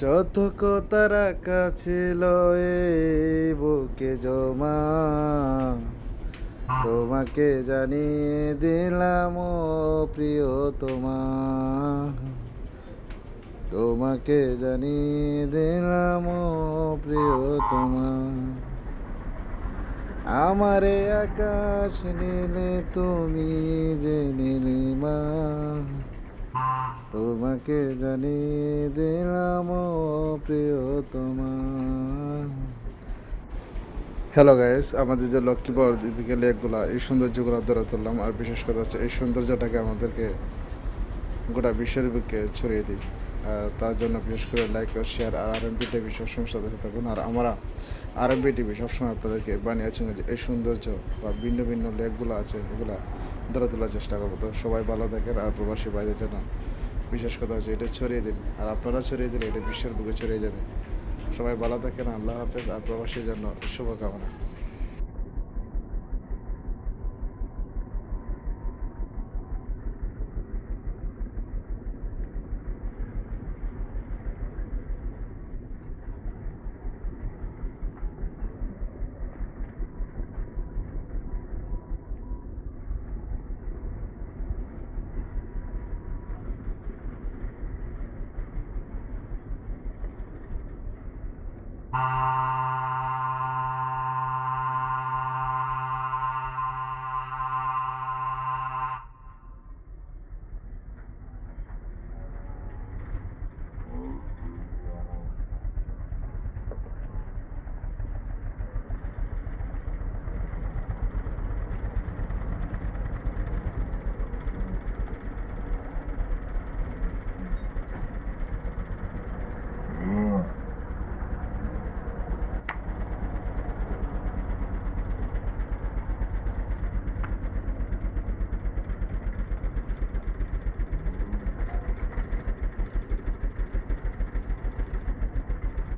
যত কথা রাখা ছিল এই বুকে জমা, তোমাকে জানিয়ে দিলাম ও প্রিয়তমা, তোমাকে জানিয়ে দিলাম ও প্রিয়তমা। আমারে আকাশ নীলে তুমি যে নীলিমা, তোমাকে জানিয়ে দিলাম ও প্রিয়তমা। হ্যালো গাইস, আমাদের যে লক্ষ্মীপুর দিকে লেকগুলো, এই সৌন্দর্যগুলো ধরে তুললাম। আর বিশেষ কথা হচ্ছে এই সৌন্দর্যটাকে আমাদেরকে গোটা বিশ্বের বুকে ছড়িয়ে দিই। আর তার জন্য বিশেষ করে লাইক আর শেয়ার। আর RMB টিভি সবসময় সাথে থাকুন। আর আমরা RMB টিভি সবসময় আপনাদেরকে বানিয়েছি যে এই সৌন্দর্য বা ভিন্ন ভিন্ন লেকগুলো আছে, এগুলো ধরে তোলার চেষ্টা করবো। তো সবাই ভালো থাকেন। আর প্রবাসী বাইরের জন্য বিশেষ কথা হচ্ছে এটা ছড়িয়ে দিন। আর আপনারা ছড়িয়ে দিলে এটা বিশ্বের বুকে ছড়িয়ে যাবে। সবাই ভালো থাকেন। আল্লাহ হাফেজ। আর প্রবাসীর জন্য শুভকামনা।